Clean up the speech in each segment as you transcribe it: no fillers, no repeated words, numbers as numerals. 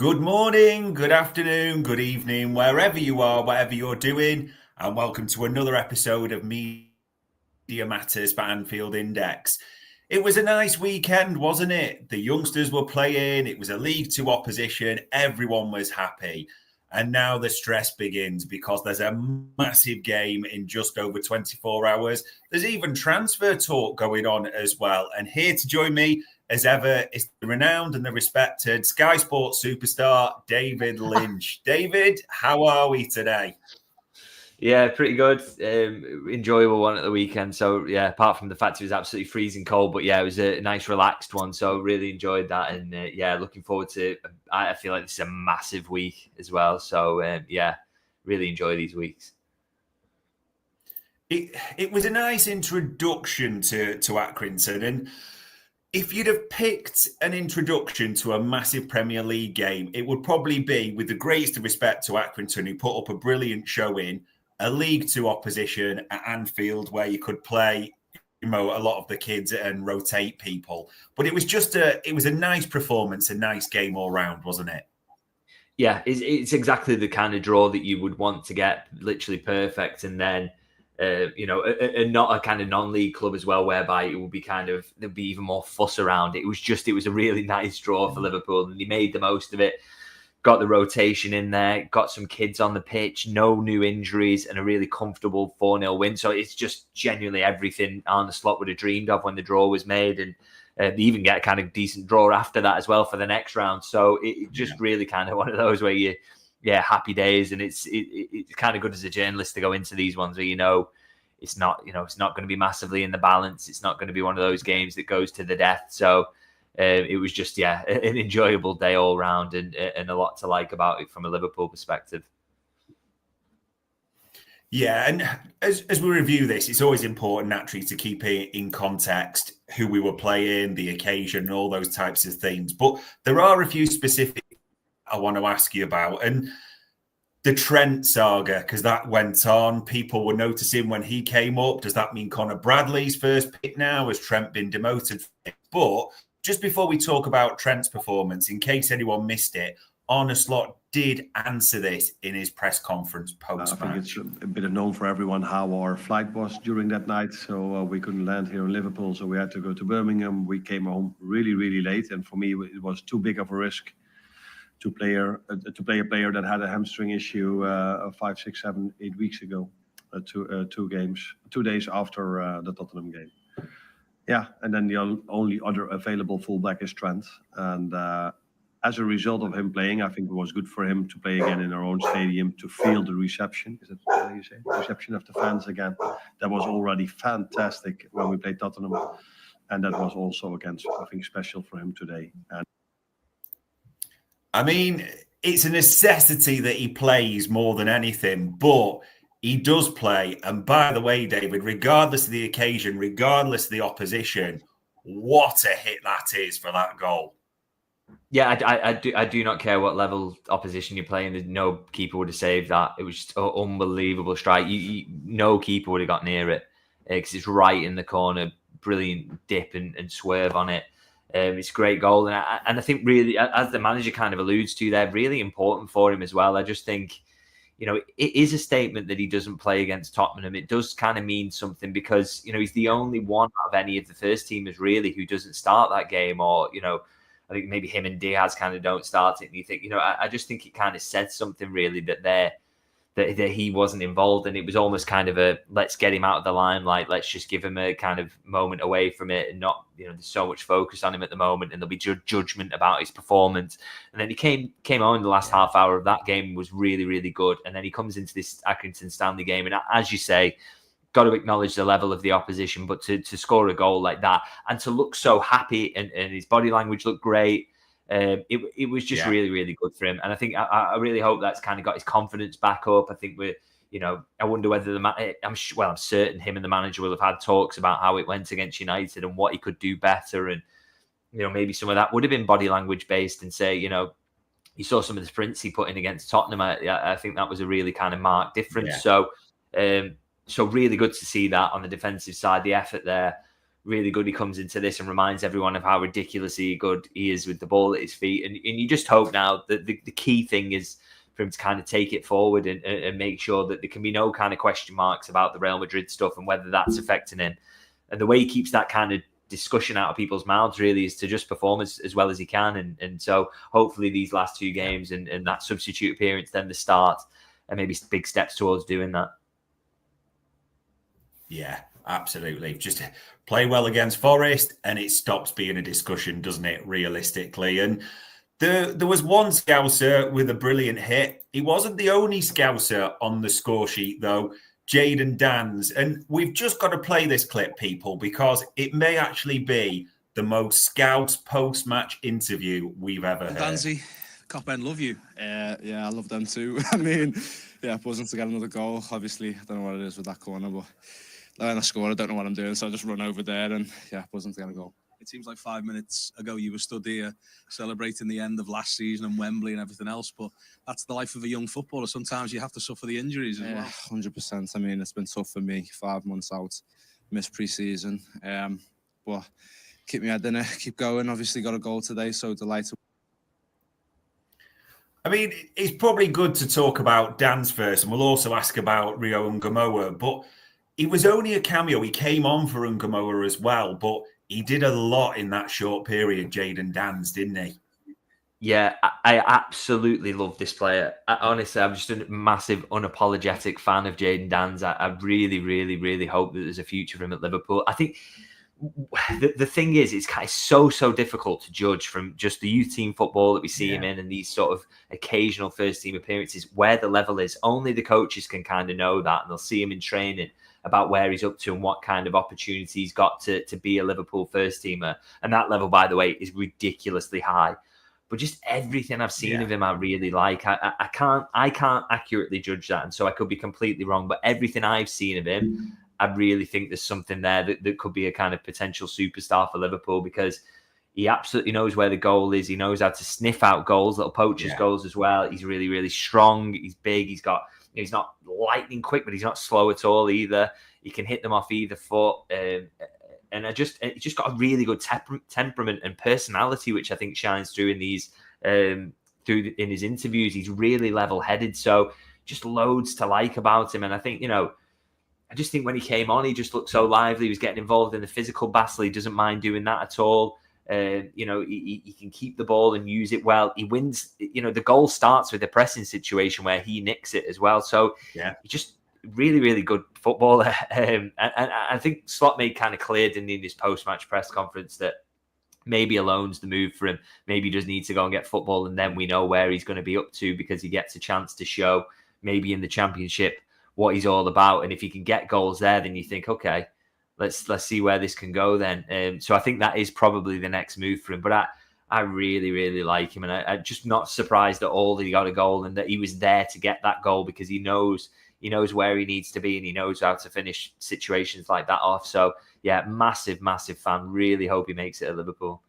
Good morning, good afternoon, good evening, wherever you are, whatever you're doing, and welcome to another episode of Media Matters by Anfield Index. It was a nice weekend, wasn't it? The youngsters were playing, it was a League Two opposition, everyone was happy. And now the stress begins because there's a massive game in just over 24 hours. There's even transfer talk going on as well. And here to join me, as ever, is the renowned and the respected Sky Sports superstar, David Lynch. David, how are we today? Yeah, pretty good. Enjoyable one at the weekend. So, yeah, apart from the fact it was absolutely freezing cold, but yeah, it was a nice, relaxed one. So, really enjoyed that. And yeah, looking forward to I feel like this is a massive week as well. So, yeah, really enjoy these weeks. It was a nice introduction to Accrington. And if you'd have picked an introduction to a massive Premier League game, it would probably be, with the greatest of respect to Accrington, who put up a brilliant showing, a League Two opposition at Anfield where you could play, a lot of the kids and rotate people. But it was just it was a nice performance, a nice game all round, wasn't it? Yeah, it's exactly the kind of draw that you would want to get, literally perfect. And then, not a kind of non-league club as well, whereby it would be there'd be even more fuss around it. It was a really nice draw for Liverpool, and he made the most of it. Got the rotation in there, got some kids on the pitch, no new injuries, and a really comfortable 4-0 win. So it's just genuinely everything Arne would have dreamed of when the draw was made. And they even get a kind of decent draw after that as well for the next round. So it just really kind of one of those where happy days. And it's kind of good as a journalist to go into these ones where it's not going to be massively in the balance. It's not going to be one of those games that goes to the death. So it was just, an enjoyable day all round and a lot to like about it from a Liverpool perspective. Yeah, and as we review this, it's always important, naturally, to keep it in context, who we were playing, the occasion, and all those types of things. But there are a few specific I want to ask you about. And the Trent saga, because that went on. People were noticing when he came up. Does that mean Conor Bradley's first pick now? Has Trent been demoted? But just before we talk about Trent's performance, in case anyone missed it, Arne did answer this in his press conference post-match. I think it's a bit known for everyone how our flight was during that night. So we couldn't land here in Liverpool, so we had to go to Birmingham. We came home really, really late, and for me, it was too big of a risk to play a player that had a hamstring issue 5, 6, 7, 8 weeks ago, 2 days after the Tottenham game. Yeah, and then the only other available fullback is Trent. And as a result of him playing, I think it was good for him to play again in our own stadium, to feel the reception. Is that how you say? Reception of the fans again. That was already fantastic when we played Tottenham. And that was also, again, I think, special for him today. And I mean, it's a necessity that he plays more than anything, but he does play. And by the way, David, regardless of the occasion, regardless of the opposition, what a hit that is for that goal. Yeah, I do not care what level opposition you're playing. No keeper would have saved that. It was just an unbelievable strike. No keeper would have got near it because it's right in the corner. Brilliant dip and swerve on it. It's a great goal. And I think really, as the manager kind of alludes to, they're really important for him as well. I just think, it is a statement that he doesn't play against Tottenham. It does kind of mean something because, he's the only one of any of the first teamers really who doesn't start that game, or, I think maybe him and Diaz kind of don't start it. And you think, I just think it kind of said something really that he wasn't involved. And it was almost kind of a, let's get him out of the limelight. Let's just give him a kind of moment away from it and not, there's so much focus on him at the moment and there'll be judgment about his performance. And then he came on in the last half hour of that game, was really, really good. And then he comes into this Accrington Stanley game. And as you say, got to acknowledge the level of the opposition, but to score a goal like that and to look so happy and his body language looked great. It was just really, really good for him. And I think I really hope that's kind of got his confidence back up. I think I wonder whether I'm certain him and the manager will have had talks about how it went against United and what he could do better. And, maybe some of that would have been body language based and say, you saw some of the sprints he put in against Tottenham. I think that was a really kind of marked difference. Yeah. So really good to see that on the defensive side, the effort there. really good. He comes into this and reminds everyone of how ridiculously good he is with the ball at his feet. And you just hope now that the key thing is for him to kind of take it forward and make sure that there can be no kind of question marks about the Real Madrid stuff and whether that's affecting him. And the way he keeps that kind of discussion out of people's mouths really is to just perform as well as he can. And so hopefully these last 2 games and that substitute appearance, then the start, and maybe big steps towards doing that. Yeah, absolutely. Just play well against Forest and it stops being a discussion, doesn't it, realistically? And there was one Scouser with a brilliant hit. He wasn't the only Scouser on the score sheet, though. Jayden Danns. And we've just got to play this clip, people, because it may actually be the most Scouts post-match interview we've ever heard. Danzy, Cop End love you. Yeah, I love them too. I mean, yeah, buzzing to get another goal. Obviously, I don't know what it is with that corner, but when I score, I don't know what I'm doing, so I just run over there and, yeah, buzzing to get a goal. It seems like 5 minutes ago you were stood here celebrating the end of last season and Wembley and everything else, but that's the life of a young footballer. Sometimes you have to suffer the injuries as well. 100%. I mean, it's been tough for me, 5 months out, missed pre-season, but keep me head in it, keep going. Obviously got a goal today, so delighted. I mean, it's probably good to talk about Danns first, and we'll also ask about Rio Ngamoa, but it was only a cameo. He came on for Ngamoa as well, but he did a lot in that short period, Jayden Danns, didn't he? Yeah, I absolutely love this player. Honestly, I'm just a massive, unapologetic fan of Jayden Danns. I really, really, really hope that there's a future for him at Liverpool. I think the thing is, it's kind of so difficult to judge from just the youth team football that we see him in and these sort of occasional first team appearances where the level is. Only the coaches can kind of know that, and they'll see him in training about where he's up to and what kind of opportunity he's got to be a Liverpool first teamer. And that level, by the way, is ridiculously high. But just everything I've seen of him, I really like. I can't accurately judge that, and so I could be completely wrong. But everything I've seen of him, I really think there's something there that could be a kind of potential superstar for Liverpool, because he absolutely knows where the goal is. He knows how to sniff out goals, little poachers goals as well. He's really, really strong. He's big. He's not lightning quick, but he's not slow at all either. He can hit them off either foot. And he's just got a really good temperament and personality, which I think shines through in these in his interviews. He's really level-headed, so just loads to like about him. And I think, I just think when he came on, he just looked so lively. He was getting involved in the physical battle. He doesn't mind doing that at all. He can keep the ball and use it well. He wins. The goal starts with a pressing situation where he nicks it as well. So he's just really, really good footballer. And I think Slot made kind of clear, didn't he, in his post-match press conference, that maybe a loan's the move for him. Maybe he just needs to go and get football, and then we know where he's going to be up to, because he gets a chance to show maybe in the Championship what he's all about. And if he can get goals there, then you think, okay, let's see where this can go then. So I think that is probably the next move for him. But I really, really like him. And I'm just not surprised at all that he got a goal and that he was there to get that goal, because he knows where he needs to be and he knows how to finish situations like that off. So, yeah, massive, massive fan. Really hope he makes it at Liverpool.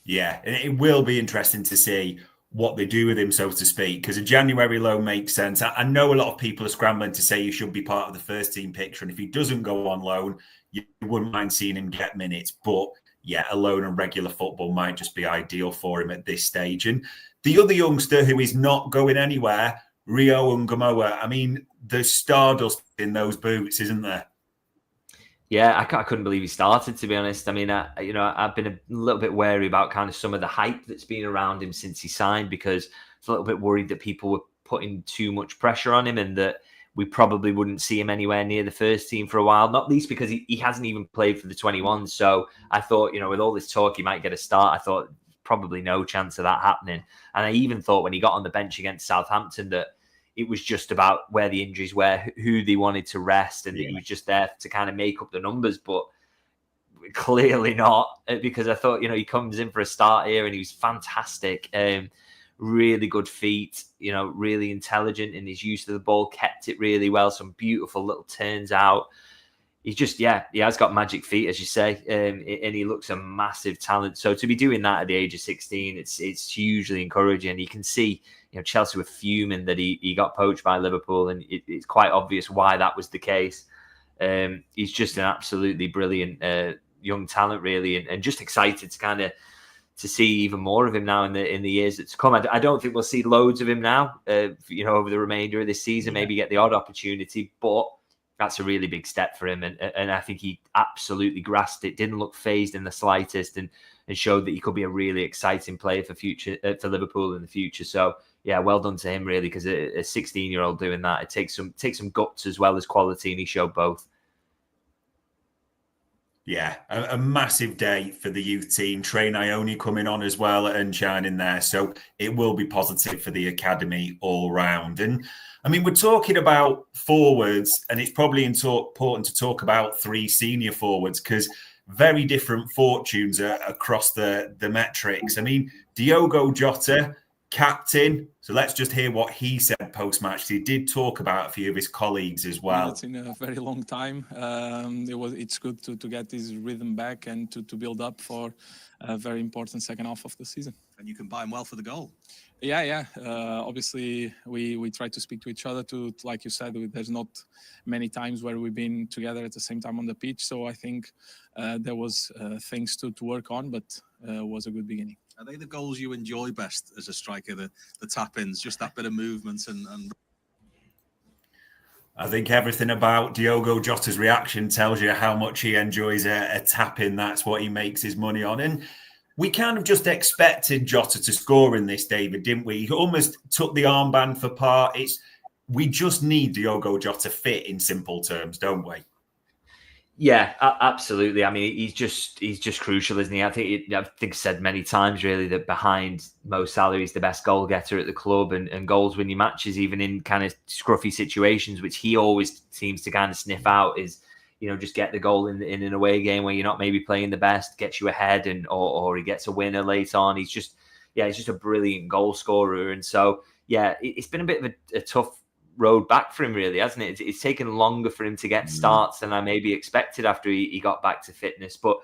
Yeah, and it will be interesting to see what they do with him, so to speak, because a January loan makes sense. I know a lot of people are scrambling to say he should be part of the first team picture, and if he doesn't go on loan, you wouldn't mind seeing him get minutes. But yeah, a loan and regular football might just be ideal for him at this stage. And the other youngster who is not going anywhere, Rio Ngamoa. I mean, there's stardust in those boots, isn't there? Yeah, I couldn't believe he started, to be honest. I mean, I've been a little bit wary about kind of some of the hype that's been around him since he signed, because I was a little bit worried that people were putting too much pressure on him and that we probably wouldn't see him anywhere near the first team for a while, not least because he hasn't even played for the 21s. So I thought, with all this talk, he might get a start. I thought probably no chance of that happening. And I even thought when he got on the bench against Southampton that it was just about where the injuries were, who they wanted to rest, and that he was just there to kind of make up the numbers. But clearly not, because I thought, he comes in for a start here and he was fantastic. Really good feet, really intelligent in his use of the ball, kept it really well. Some beautiful little turns out. He's just, he has got magic feet, as you say, and he looks a massive talent. So to be doing that at the age of 16, it's hugely encouraging. You can see, Chelsea were fuming that he got poached by Liverpool, and it's quite obvious why that was the case. He's just an absolutely brilliant young talent, really, and just excited to see even more of him now in the years that's come. I don't think we'll see loads of him now, over the remainder of this season. Maybe get the odd opportunity, but that's a really big step for him, and I think he absolutely grasped it. Didn't look phased in the slightest, and showed that he could be a really exciting player for Liverpool in the future. So yeah, well done to him, really, because a 16-year-old doing that, it takes some guts as well as quality, and he showed both. Yeah, a massive day for the youth team. Trent Alexander-Arnold coming on as well and shining there. So it will be positive for the academy all round. And I mean, we're talking about forwards, and it's probably important to talk about 3 senior forwards because very different fortunes across the metrics. I mean, Diogo Jota, captain. So let's just hear what he said post-match. He did talk about a few of his colleagues as well. It's in a very long time. It's good to get his rhythm back and to build up for a very important second half of the season. And you combine well for the goal. Yeah. Obviously, we try to speak to each other. Like you said, there's not many times where we've been together at the same time on the pitch. So I think there was things to work on, but was a good beginning. Are they the goals you enjoy best as a striker, the tap-ins, just that bit of movement and... I think everything about Diogo Jota's reaction tells you how much he enjoys a tap-in. That's what he makes his money on. And we kind of just expected Jota to score in this, David, didn't we? He almost took the armband for part. We just need Diogo Jota fit in simple terms, don't we? Yeah, absolutely. I mean, he's just crucial, isn't he? I think I've said many times, really, that behind Mo Salah, he's the best goal getter at the club, and goals win your matches, even in kind of scruffy situations, which he always seems to kind of sniff out. Is just get the goal in an away game where you're not maybe playing the best, gets you ahead, or he gets a winner late on. He's just a brilliant goal scorer, and so it's been a bit of a tough road back for him, really, hasn't it? It's taken longer for him to get starts than I maybe expected after he got back to fitness. But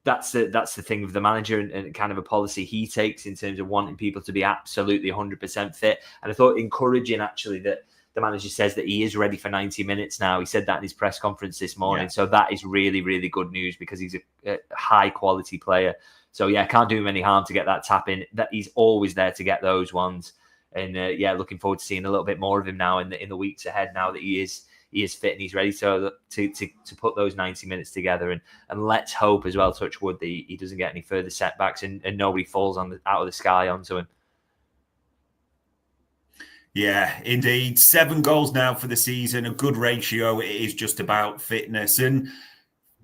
that's the thing with the manager and kind of a policy he takes in terms of wanting people to be absolutely 100% fit. And I thought encouraging, actually, that the manager says that he is ready for 90 minutes now. He said that in his press conference this morning. Yeah. So that is really, really good news because he's a high quality player. So can't do him any harm to get that tap in. That he's always there to get those ones. And looking forward to seeing a little bit more of him now in the weeks ahead. Now that he is fit and he's ready to put those 90 minutes together. And let's hope as well, touch wood, that he doesn't get any further setbacks and nobody falls out of the sky onto him. Yeah, indeed. 7 goals now for the season, a good ratio. It is just about fitness. And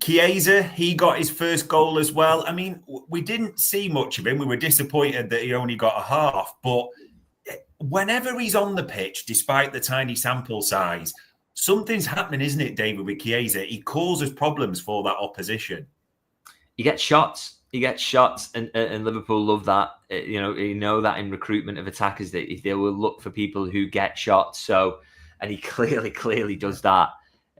Chiesa, he got his first goal as well. I mean, we didn't see much of him. We were disappointed that he only got a half, but whenever he's on the pitch, despite the tiny sample size, something's happening, isn't it, David, with Chiesa? He causes problems for that opposition. He gets shots, and Liverpool love that. You know that in recruitment of attackers that they will look for people who get shots. So, and he clearly does that.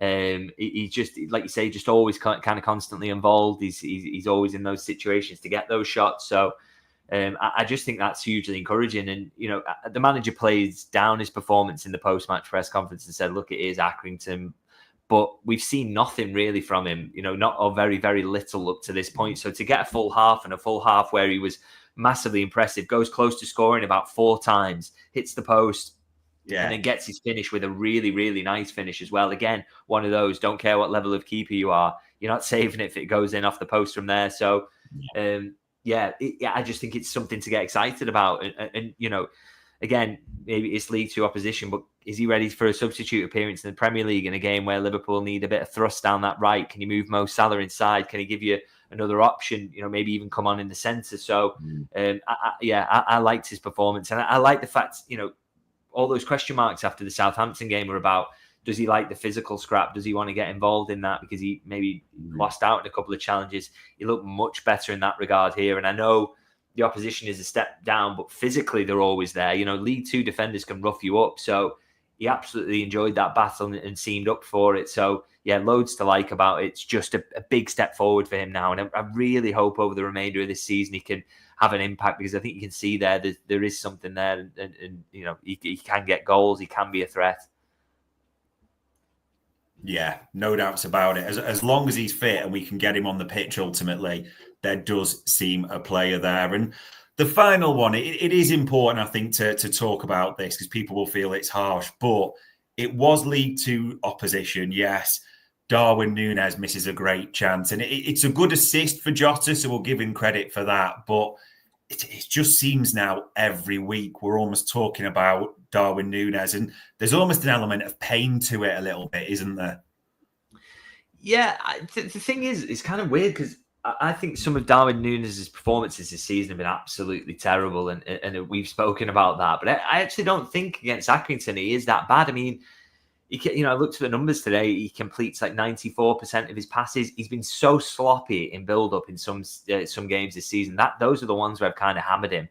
He's just, like you say, just always kind of constantly involved. He's always in those situations to get those shots. So. I just think that's hugely encouraging. And, the manager plays down his performance in the post-match press conference and said, look, it is Accrington, but we've seen nothing really from him, not or very, very little up to this point. So to get a full half where he was massively impressive, goes close to scoring about 4 times, hits the post, and then gets his finish with a really, really nice finish as well. Again, one of those, don't care what level of keeper you are, you're not saving it if it goes in off the post from there. So, I just think it's something to get excited about. And again, maybe it's League 2 opposition, but is he ready for a substitute appearance in the Premier League in a game where Liverpool need a bit of thrust down that right? Can you move Mo Salah inside? Can he give you another option? Maybe even come on in the centre. So, I liked his performance. And I like the fact, all those question marks after the Southampton game were about, does he like the physical scrap? Does he want to get involved in that? Because he maybe lost out in a couple of challenges. He looked much better in that regard here. And I know the opposition is a step down, but physically they're always there. League 2 defenders can rough you up. So he absolutely enjoyed that battle and seemed up for it. So, loads to like about it. It's just a big step forward for him now. And I really hope over the remainder of this season he can have an impact, because I think you can see there is something there. And he can get goals. He can be a threat. Yeah, no doubts about it. As long as he's fit and we can get him on the pitch, ultimately, there does seem a player there. And the final one, it is important, I think, to talk about this because people will feel it's harsh, but it was League Two opposition, yes. Darwin Núñez misses a great chance, and it's a good assist for Jota, so we'll give him credit for that. But it just seems now every week we're almost talking about Darwin Núñez, and there's almost an element of pain to it a little bit, isn't there? Yeah, the thing is, it's kind of weird because I think some of Darwin Núñez's performances this season have been absolutely terrible, and we've spoken about that. But I actually don't think against Accrington he is that bad. I mean, I looked at the numbers today. He completes like 94% of his passes. He's been so sloppy in build-up in some games this season. Those are the ones where I've kind of hammered him.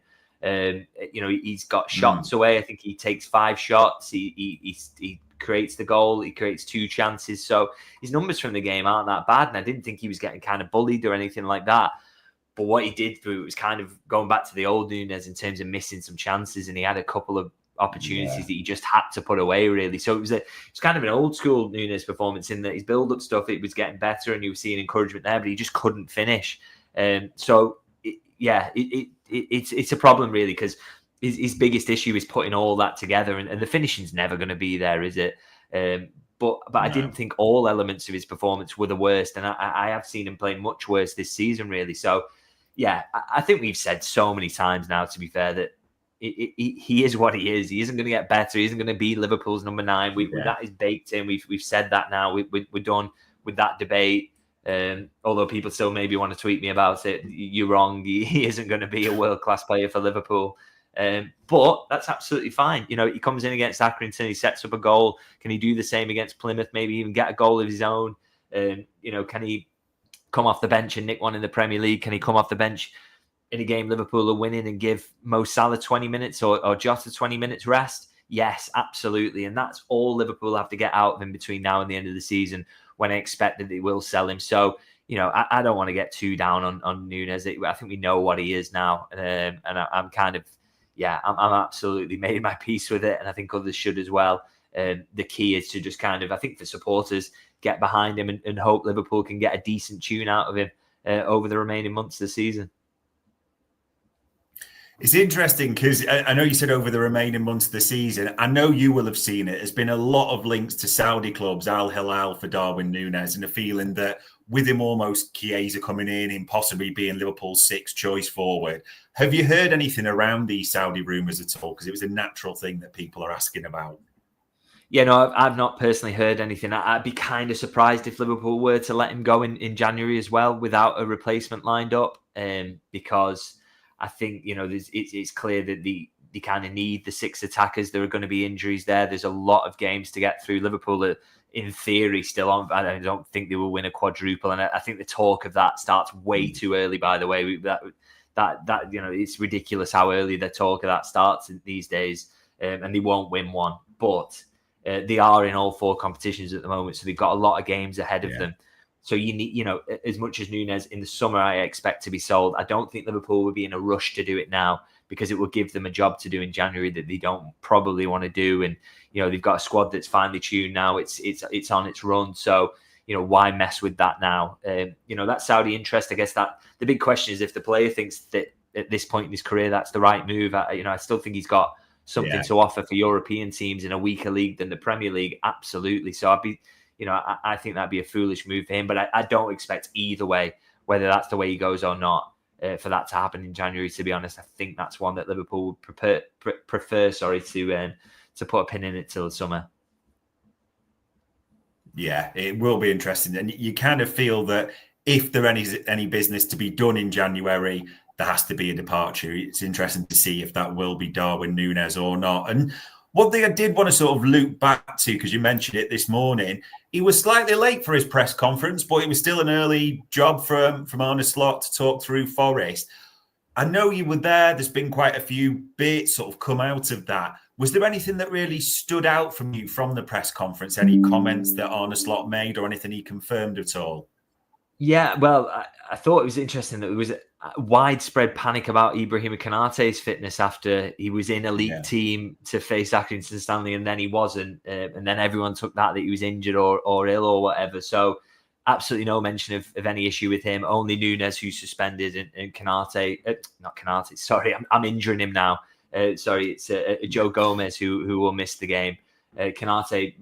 He's got shots away. I think he takes 5 shots. He creates the goal. He creates 2 chances. So his numbers from the game aren't that bad. And I didn't think he was getting kind of bullied or anything like that. But what he did through it was kind of going back to the old Núñez in terms of missing some chances. And he had a couple of opportunities that he just had to put away, really. So it was kind of an old school Núñez performance in that his build-up stuff, it was getting better and you were seeing encouragement there, but he just couldn't finish. It's a problem, really, because his biggest issue is putting all that together, and the finishing's never going to be there, is it? But I didn't think all elements of his performance were the worst, and I have seen him play much worse this season, really. So, yeah, I think we've said so many times now, to be fair, that he is what he is. He isn't going to get better. He isn't going to be Liverpool's number 9. That is baked in. We've said that now. We're done with that debate. Although people still maybe want to tweet me about it. You're wrong. He isn't going to be a world-class player for Liverpool. But that's absolutely fine. He comes in against Accrington. He sets up a goal. Can he do the same against Plymouth? Maybe even get a goal of his own? Can he come off the bench and nick one in the Premier League? Can he come off the bench in a game Liverpool are winning and give Mo Salah 20 minutes or Jota 20 minutes rest? Yes, absolutely. And that's all Liverpool have to get out of him between now and the end of the season, when I expect that they will sell him. So, I don't want to get too down on Núñez. I think we know what he is now. And I'm kind of, I'm absolutely made my peace with it. And I think others should as well. The key is to just kind of, I think for supporters, get behind him and hope Liverpool can get a decent tune out of him over the remaining months of the season. It's interesting because I know you said over the remaining months of the season. I know you will have seen it. There's been a lot of links to Saudi clubs, Al Hilal for Darwin Núñez, and a feeling that with him almost Chiesa coming in and possibly being Liverpool's 6th choice forward. Have you heard anything around these Saudi rumours at all? Because it was a natural thing that people are asking about. Yeah, no, I've not personally heard anything. I'd be kind of surprised if Liverpool were to let him go in January as well without a replacement lined up, because I think, it's clear that they kind of need the 6 attackers. There are going to be injuries there. There's a lot of games to get through. Liverpool are, in theory, still on. I don't think they will win a quadruple. And I think the talk of that starts way too early, by the way. That it's ridiculous how early the talk of that starts these days. And they won't win one. But they are in all 4 competitions at the moment. So they've got a lot of games ahead of them. So you need, as much as Núñez in the summer, I expect to be sold. I don't think Liverpool would be in a rush to do it now because it will give them a job to do in January that they don't probably want to do. And, they've got a squad that's finely tuned now. It's on its run. So, why mess with that now? That Saudi interest, I guess that the big question is if the player thinks that at this point in his career, that's the right move. I still think he's got something to offer for European teams in a weaker league than the Premier League. Absolutely. So I think that'd be a foolish move for him, but I don't expect either way, whether that's the way he goes or not, for that to happen in January. To be honest, I think that's one that Liverpool would prefer to put a pin in it till the summer. Yeah, it will be interesting, and you kind of feel that if there is any business to be done in January, there has to be a departure. It's interesting to see if that will be Darwin Núñez or not. And one thing I did want to sort of loop back to, because you mentioned it this morning, he was slightly late for his press conference, but it was still an early job from Arne Slot to talk through Forest. I know you were there. There's been quite a few bits sort of come out of that. Was there anything that really stood out from you from the press conference? Any comments that Arne Slot made or anything he confirmed at all? Yeah, well, I thought it was interesting that there was widespread panic about Ibrahima Konaté's fitness after he was in a league team to face Accrington Stanley and then he wasn't. And then everyone took that he was injured or ill or whatever. So absolutely no mention of any issue with him. Only Núñez who's suspended and Konaté, not Konaté, sorry, I'm injuring him now. Sorry, it's Joe Gomez who will miss the game. Konaté,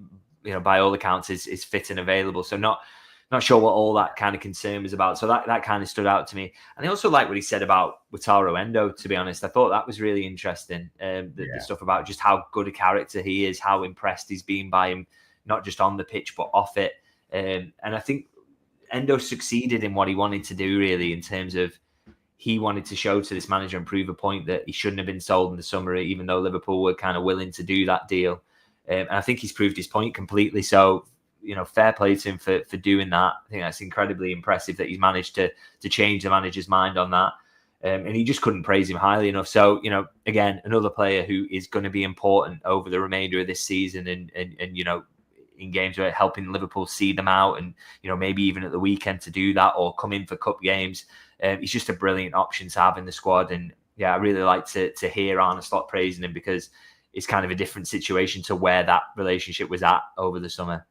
by all accounts, is fit and available. So not sure what all that kind of concern was about. So that kind of stood out to me. And I also like what he said about Wataru Endo, to be honest. I thought that was really interesting. The stuff about just how good a character he is, how impressed he's been by him, not just on the pitch, but off it. And I think Endo succeeded in what he wanted to do, really, in terms of he wanted to show to this manager and prove a point that he shouldn't have been sold in the summer, even though Liverpool were kind of willing to do that deal. And I think he's proved his point completely. So, fair play to him for doing that. I think that's incredibly impressive that he's managed to change the manager's mind on that. And he just couldn't praise him highly enough. So, again, another player who is going to be important over the remainder of this season and in games where helping Liverpool see them out and, maybe even at the weekend to do that or come in for cup games. He's just a brilliant option to have in the squad. And yeah, I really like to hear Arne Slot praising him because it's kind of a different situation to where that relationship was at over the summer.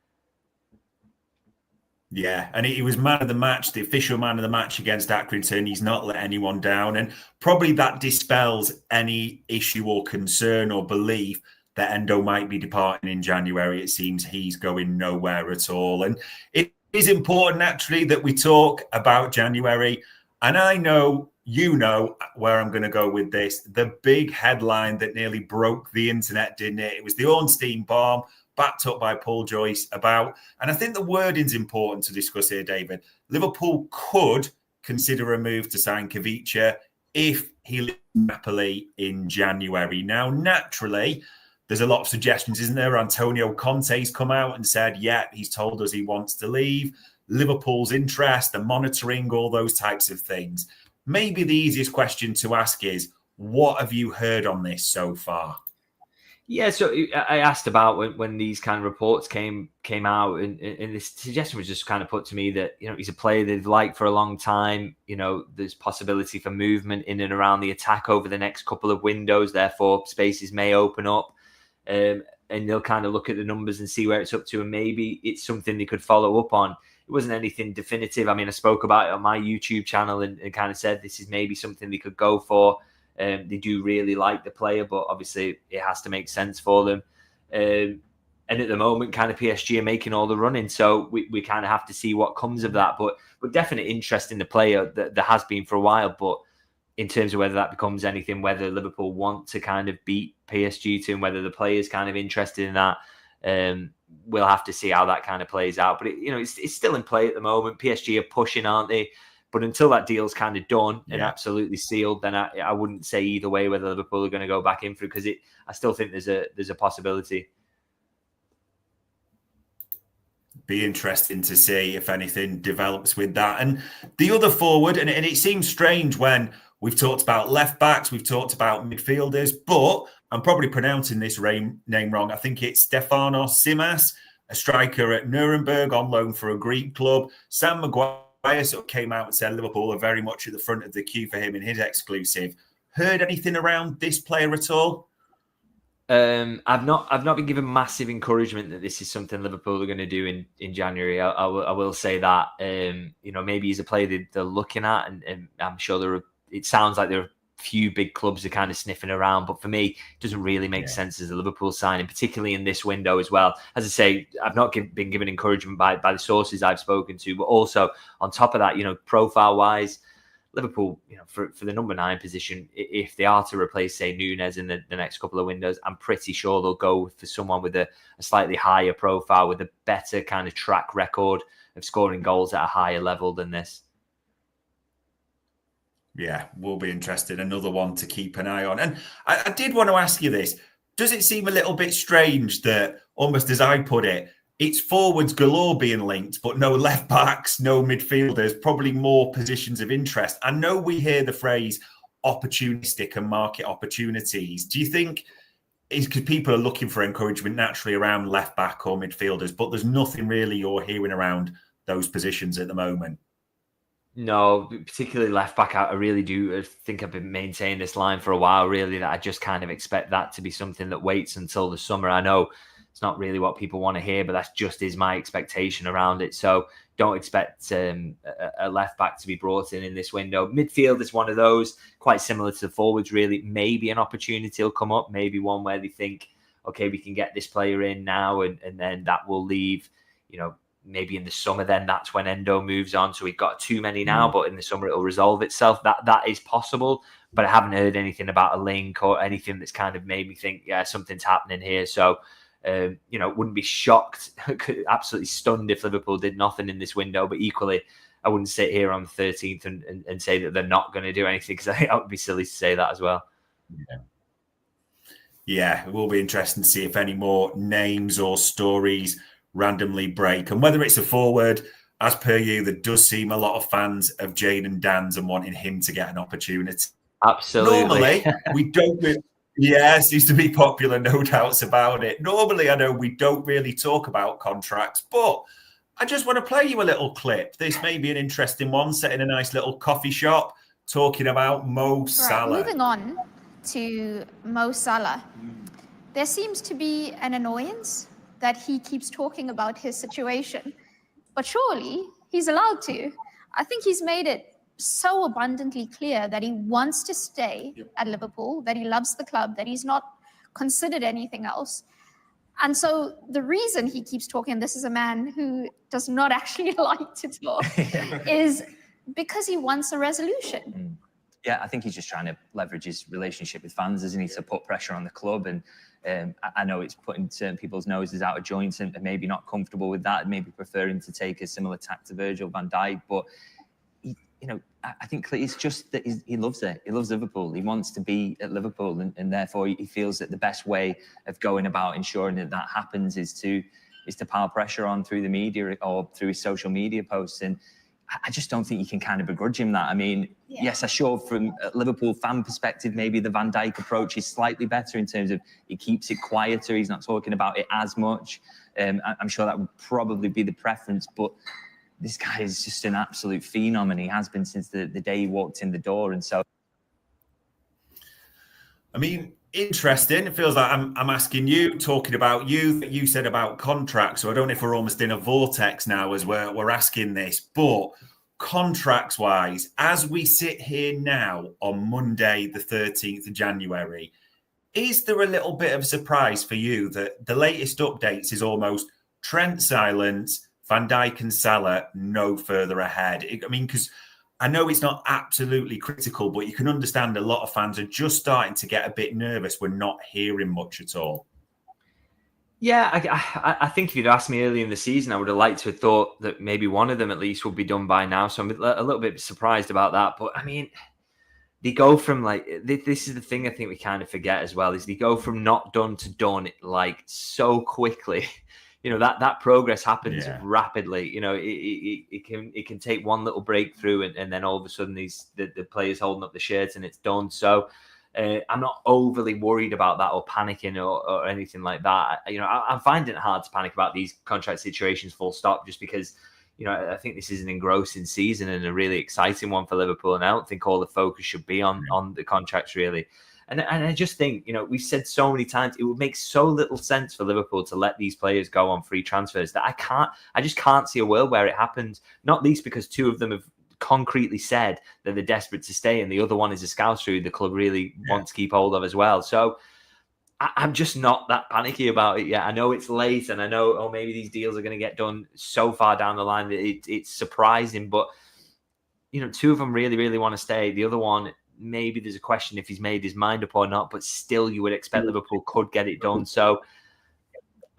Yeah, and he was man of the match, the official man of the match against Accrington. He's not let anyone down. And probably that dispels any issue or concern or belief that Endo might be departing in January. It seems he's going nowhere at all. And it is important, naturally, that we talk about January. And I know you know where I'm going to go with this. The big headline that nearly broke the internet, didn't it? It was the Ornstein bomb, backed up by Paul Joyce about, and I think the wording's important to discuss here, David. Liverpool could consider a move to sign Kavicha if he leaves Napoli in January. Now, naturally, there's a lot of suggestions, isn't there? Antonio Conte's come out and said, yeah, he's told us he wants to leave. Liverpool's interest, the monitoring, all those types of things. Maybe the easiest question to ask is, what have you heard on this so far? Yeah, so I asked about when these kind of reports came out, and this suggestion was just kind of put to me that, he's a player they've liked for a long time. There's possibility for movement in and around the attack over the next couple of windows. Therefore, spaces may open up, and they'll kind of look at the numbers and see where it's up to, and maybe it's something they could follow up on. It wasn't anything definitive. I mean, I spoke about it on my YouTube channel and kind of said this is maybe something they could go for. They do really like the player, but obviously it has to make sense for them. And at the moment, kind of PSG are making all the running, so we kind of have to see what comes of that. But definite interest in the player that there has been for a while. But in terms of whether that becomes anything, whether Liverpool want to kind of beat PSG to, and whether the player's kind of interested in that, we'll have to see how that kind of plays out. But it's still in play at the moment. PSG are pushing, aren't they? But until that deal's kind of done and absolutely sealed, then I wouldn't say either way whether Liverpool are going to go back in for it, because I still think there's a possibility. Be interesting to see if anything develops with that. And the other forward, and it seems strange when we've talked about left backs, we've talked about midfielders, but I'm probably pronouncing this name wrong. I think it's Stefanos Simas, a striker at Nuremberg on loan for a Greek club. Sam Maguire sort of came out and said Liverpool are very much at the front of the queue for him in his exclusive. Heard anything around this player at all? I've not been given massive encouragement that this is something Liverpool are going to do in January. I will say that. Maybe he's a player they're looking at, and I'm sure it sounds like there are a few big clubs are kind of sniffing around, but for me, it doesn't really make sense as a Liverpool signing, particularly in this window as well. As I say, I've not been given encouragement by the sources I've spoken to, but also on top of that, profile-wise, Liverpool, for the number 9 position, if they are to replace, say, Núñez in the next couple of windows, I'm pretty sure they'll go for someone with a slightly higher profile, with a better kind of track record of scoring goals at a higher level than this. Yeah, we'll be interested. Another one to keep an eye on. And I did want to ask you this. Does it seem a little bit strange that, almost as I put it, it's forwards galore being linked, but no left backs, no midfielders, probably more positions of interest? I know we hear the phrase opportunistic and market opportunities. Do you think it's because people are looking for encouragement naturally around left back or midfielders, but there's nothing really you're hearing around those positions at the moment? No, particularly left back. I really do think I've been maintaining this line for a while, really, that I just kind of expect that to be something that waits until the summer. I know it's not really what people want to hear, but that's just is my expectation around it. So don't expect a left back to be brought in this window. Midfield is one of those, quite similar to the forwards, really. Maybe an opportunity will come up, maybe one where they think, okay, we can get this player in now, and then that will leave, maybe in the summer, then that's when Endo moves on. So we've got too many now, but in the summer it'll resolve itself. That is possible, but I haven't heard anything about a link or anything that's kind of made me think, yeah, something's happening here. So, wouldn't be shocked, absolutely stunned if Liverpool did nothing in this window. But equally, I wouldn't sit here on the 13th and say that they're not going to do anything, because I think that would be silly to say that as well. Yeah, it will be interesting to see if any more names or stories randomly break, and whether it's a forward. As per you, there does seem a lot of fans of Jadon Danns and wanting him to get an opportunity. Absolutely. Normally, we don't really, seems to be popular, no doubts about it. Normally, I know we don't really talk about contracts, but I just want to play you a little clip. This may be an interesting one, set in a nice little coffee shop, talking about Mo Salah. Moving on to Mo Salah, there seems to be an annoyance that he keeps talking about his situation, but surely he's allowed to. I think he's made it so abundantly clear that he wants to stay at Liverpool, that he loves the club, that he's not considered anything else. And so the reason he keeps talking, this is a man who does not actually like to talk, is because he wants a resolution. Yeah, I think he's just trying to leverage his relationship with fans, isn't he, to put pressure on the club. And I know it's putting certain people's noses out of joint and maybe not comfortable with that, maybe preferring to take a similar tack to Virgil van Dijk. But, I think it's just that he loves it. He loves Liverpool. He wants to be at Liverpool. And therefore, he feels that the best way of going about ensuring that happens is to pile pressure on through the media or through his social media posts. And I just don't think you can kind of begrudge him that. I mean, yes, I'm sure from a Liverpool fan perspective, maybe the Van Dijk approach is slightly better in terms of he keeps it quieter. He's not talking about it as much. I'm sure that would probably be the preference. But this guy is just an absolute phenom, and he has been since the day he walked in the door. And so, I mean, interesting. It feels like I'm asking you, talking about you said about contracts. So I don't know if we're almost in a vortex now as we're asking this, but contracts wise, as we sit here now on Monday, the 13th of January, is there a little bit of a surprise for you that the latest updates is almost Trent silence, Van Dijk and Salah no further ahead? I mean, because I know it's not absolutely critical, but you can understand a lot of fans are just starting to get a bit nervous. We're not hearing much at all. Yeah, I think if you'd asked me early in the season, I would have liked to have thought that maybe one of them at least would be done by now. So I'm a little bit surprised about that. But I mean, they go from this is the thing I think we kind of forget as well, is they go from not done to done like so quickly. That progress happens rapidly. It can take one little breakthrough and then all of a sudden the players holding up the shirts and it's done. So I'm not overly worried about that or panicking or anything like that. I'm finding it hard to panic about these contract situations full stop, just because, I think this is an engrossing season and a really exciting one for Liverpool. And I don't think all the focus should be on the contracts really. And I just think, we've said so many times, it would make so little sense for Liverpool to let these players go on free transfers that I just can't see a world where it happens, not least because two of them have concretely said that they're desperate to stay, and the other one is a Scouser who the club really wants to keep hold of as well. So I'm just not that panicky about it yet. I know it's late, and I know, maybe these deals are going to get done so far down the line that it's surprising, but, two of them really, really want to stay. The other one, maybe there's a question if he's made his mind up or not, but still you would expect Liverpool could get it done. So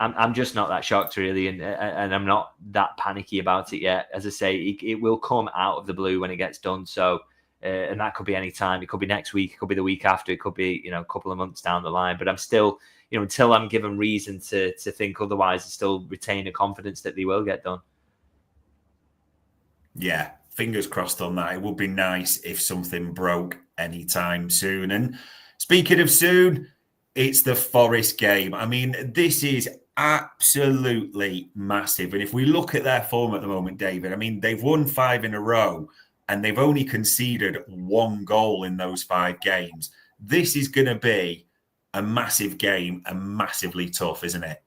I'm just not that shocked really, and I'm not that panicky about it yet. As I say, it will come out of the blue when it gets done. So and that could be any time. It could be next week, it could be the week after, it could be a couple of months down the line. But I'm still, until I'm given reason to think otherwise, I still retain a confidence that they will get done. Yeah, fingers crossed on that. It would be nice if something broke anytime soon. And speaking of soon, it's the Forest game. I mean, this is absolutely massive. And if we look at their form at the moment, David, I mean, they've won 5 in a row. and they've only conceded 1 goal in those 5 games. This is going to be a massive game and massively tough, isn't it?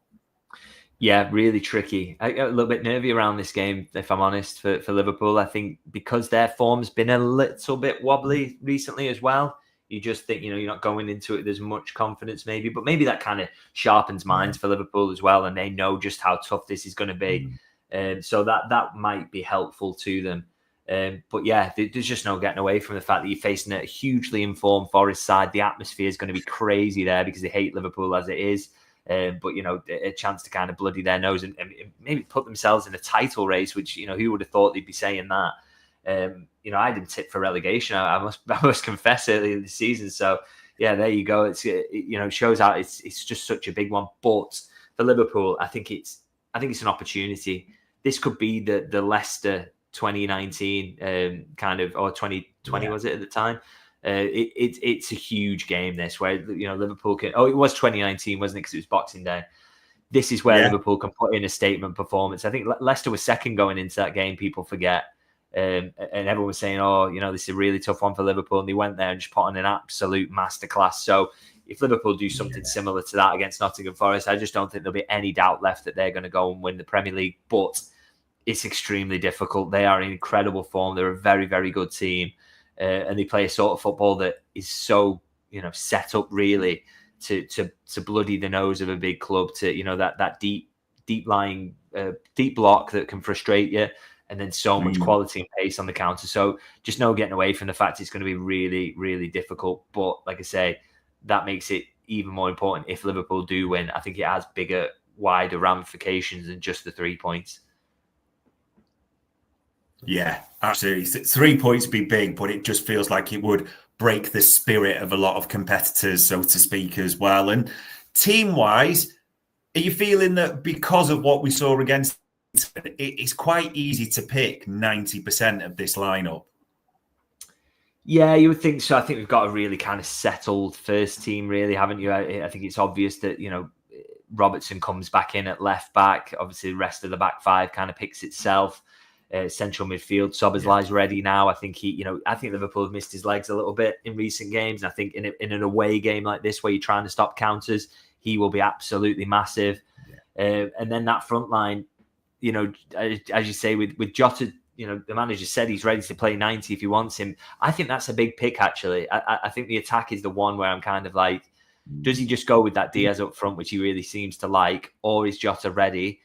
Yeah, really tricky. I got a little bit nervy around this game, if I'm honest, for Liverpool. I think because their form's been a little bit wobbly recently as well. You just think, you're not going into it with as much confidence maybe, but maybe that kind of sharpens minds for Liverpool as well, and they know just how tough this is going to be. So that might be helpful to them. But yeah, there's just no getting away from the fact that you're facing a hugely informed Forest side. The atmosphere is going to be crazy there because they hate Liverpool as it is. But, a chance to kind of bloody their nose and maybe put themselves in a title race, which, who would have thought they'd be saying that? I didn't tip for relegation. I must confess earlier in the season. So, yeah, there you go. It's, it shows out it's just such a big one. But for Liverpool, I think it's an opportunity. This could be the Leicester 2019 kind of, or 2020 was it at the time? It's a huge game this, where Liverpool can. Oh, it was 2019, wasn't it? Because it was Boxing Day. This is where Liverpool can put in a statement performance. I think Leicester was second going into that game. People forget, and everyone was saying, "Oh, this is a really tough one for Liverpool," and they went there and just put on an absolute masterclass. So if Liverpool do something similar to that against Nottingham Forest, I just don't think there'll be any doubt left that they're going to go and win the Premier League. But it's extremely difficult. They are in incredible form. They're a very, very good team. And they play a sort of football that is so, set up really to bloody the nose of a big club, to, that deep lying, deep block that can frustrate you, and then so much quality and pace on the counter. So just no getting away from the fact it's going to be really, really difficult. But like I say, that makes it even more important if Liverpool do win. I think it has bigger, wider ramifications than just the 3 points. Yeah, absolutely. 3 points would be big, but it just feels like it would break the spirit of a lot of competitors, so to speak, as well. And team-wise, are you feeling that because of what we saw against, it's quite easy to pick 90% of this lineup? Yeah, you would think so. I think we've got a really kind of settled first team, really, haven't you? I think it's obvious that, Robertson comes back in at left back. Obviously, the rest of the back 5 kind of picks itself. Central midfield, Szoboszlai's ready now. I think I think Liverpool have missed his legs a little bit in recent games. And I think in an away game like this, where you're trying to stop counters, he will be absolutely massive. And then that front line, as you say, with Jota, the manager said he's ready to play 90 if he wants him. I think that's a big pick, actually. I think the attack is the one where I'm kind of like, does he just go with that Diaz up front, which he really seems to like, or is Jota ready?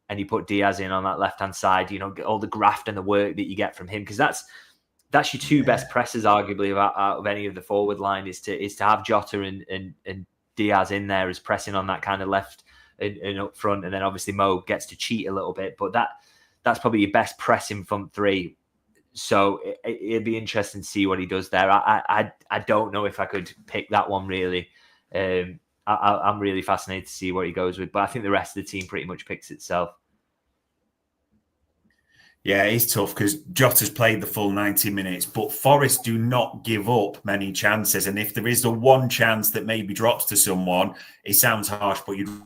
And you put Diaz in on that left-hand side, all the graft and the work that you get from him, because that's your 2 best pressers, arguably, out of any of the forward line, is to have Jota and Diaz in there as pressing on that kind of left and up front, and then obviously Mo gets to cheat a little bit, but that's probably your best pressing front 3. So it'd be interesting to see what he does there. I don't know if I could pick that one really. I'm really fascinated to see what he goes with, but I think the rest of the team pretty much picks itself. Yeah, it's tough because Jota's played the full 90 minutes, but Forest do not give up many chances. And if there is the one chance that maybe drops to someone, it sounds harsh, but you'd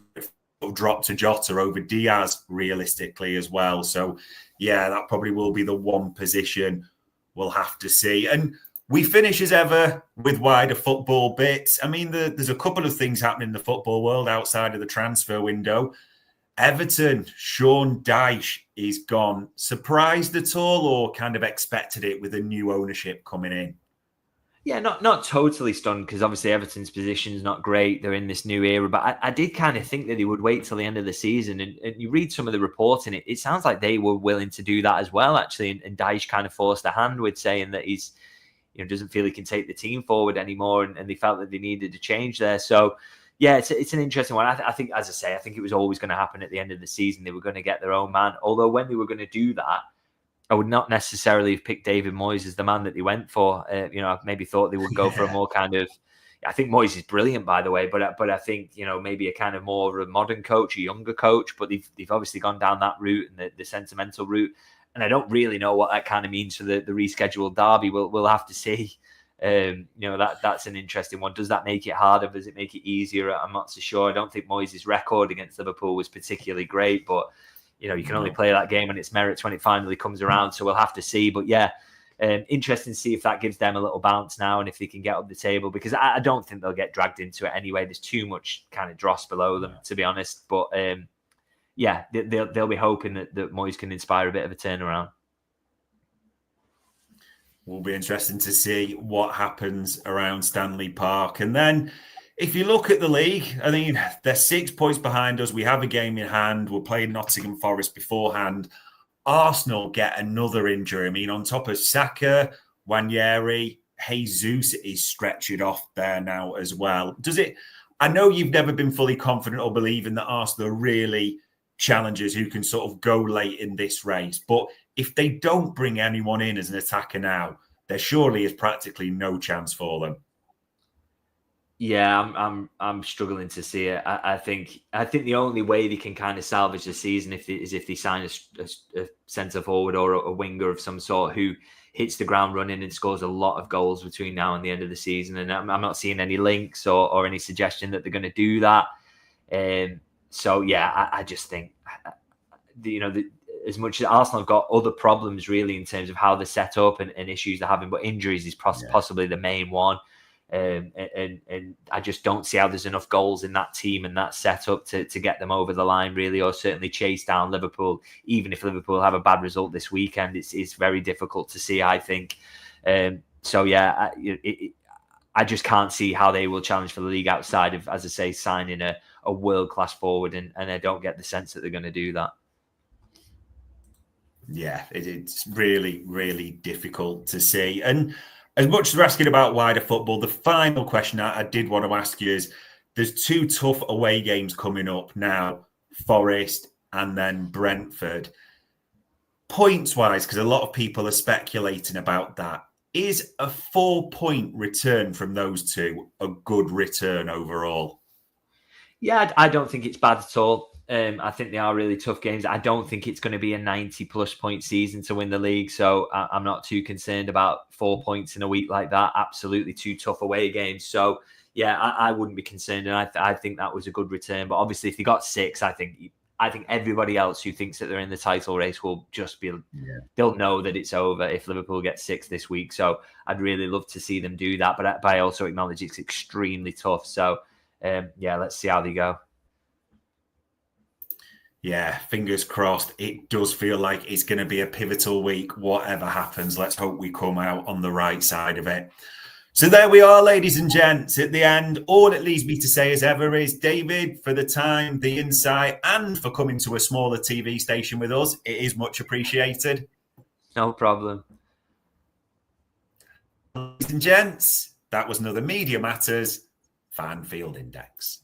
drop to Jota over Diaz realistically as well. So, yeah, that probably will be the one position we'll have to see. And we finish as ever with wider football bits. I mean, there's a couple of things happening in the football world outside of the transfer window. Everton, Sean Dyche is gone. Surprised at all, or kind of expected it with a new ownership coming in? Yeah, not totally stunned, because obviously Everton's position is not great. They're in this new era, but I did kind of think that they would wait till the end of the season. And you read some of the reporting, it sounds like they were willing to do that as well, actually. And Dyche kind of forced a hand with saying that he's, doesn't feel he can take the team forward anymore, and they felt that they needed a change there. So, yeah, it's an interesting one. I think, as I say, I think it was always going to happen at the end of the season. They were going to get their own man. Although when they were going to do that, I would not necessarily have picked David Moyes as the man that they went for. I maybe thought they would go for a more kind of. I think Moyes is brilliant, by the way, but I think maybe a kind of more of a modern coach, a younger coach. But they've obviously gone down that route and the sentimental route, and I don't really know what that kind of means for the rescheduled derby. We'll have to see. That's an interesting one. Does that make it harder? Does it make it easier? I'm not so sure. I don't think Moyes' record against Liverpool was particularly great, but you can only play that game on its merits when it finally comes around. So we'll have to see. But yeah, Interesting to see if that gives them a little bounce now and if they can get up the table, because I don't think they'll get dragged into it anyway. There's too much kind of dross below them, to be honest. But yeah, they'll be hoping that Moyes can inspire a bit of a turnaround. Will be interesting to see what happens around Stanley Park. And then if you look at the league, I mean, they're 6 points behind us. We have a game in hand. We're playing Nottingham Forest beforehand. Arsenal get another injury. I mean, on top of Saka, Wanyeri, Jesus is stretched off there now as well. I know you've never been fully confident or believing that Arsenal are really challengers who can sort of go late in this race. But if they don't bring anyone in as an attacker now, there surely is practically no chance for them. Yeah, I'm struggling to see it. I think the only way they can kind of salvage the season is if they sign a centre forward or a winger of some sort who hits the ground running and scores a lot of goals between now and the end of the season. And I'm not seeing any links or any suggestion that they're going to do that. So yeah, I just think as much as Arsenal have got other problems really in terms of how they're set up and issues they're having, but injuries is possibly the main one. And I just don't see how there's enough goals in that team and that setup to get them over the line really, or certainly chase down Liverpool. Even if Liverpool have a bad result this weekend, it's very difficult to see, I think. So yeah, I just can't see how they will challenge for the league outside of, as I say, signing a world-class forward, and I don't get the sense that they're going to do that. Yeah, it's really, really difficult to see. And as much as we're asking about wider football, the final question I did want to ask you is, there's 2 tough away games coming up now, Forest and then Brentford. Points-wise, because a lot of people are speculating about that, is a 4-point return from those 2 a good return overall? Yeah, I don't think it's bad at all. I think they are really tough games. I don't think it's going to be a 90-plus point season to win the league, so I'm not too concerned about 4 points in a week like that. Absolutely 2 tough away games. So, yeah, I wouldn't be concerned, and I think that was a good return. But obviously, if they got 6, I think everybody else who thinks that they're in the title race will just be... Yeah. They'll know that it's over if Liverpool get 6 this week. So I'd really love to see them do that, but I also acknowledge it's extremely tough. So, yeah, let's see how they go. Yeah, fingers crossed. It does feel like it's going to be a pivotal week. Whatever happens, let's hope we come out on the right side of it. So there we are, ladies and gents. At the end, all it leaves me to say as ever is, David, for the time, the insight, and for coming to a smaller TV station with us. It is much appreciated. No problem. Ladies and gents, that was another Media Matters Anfield Index.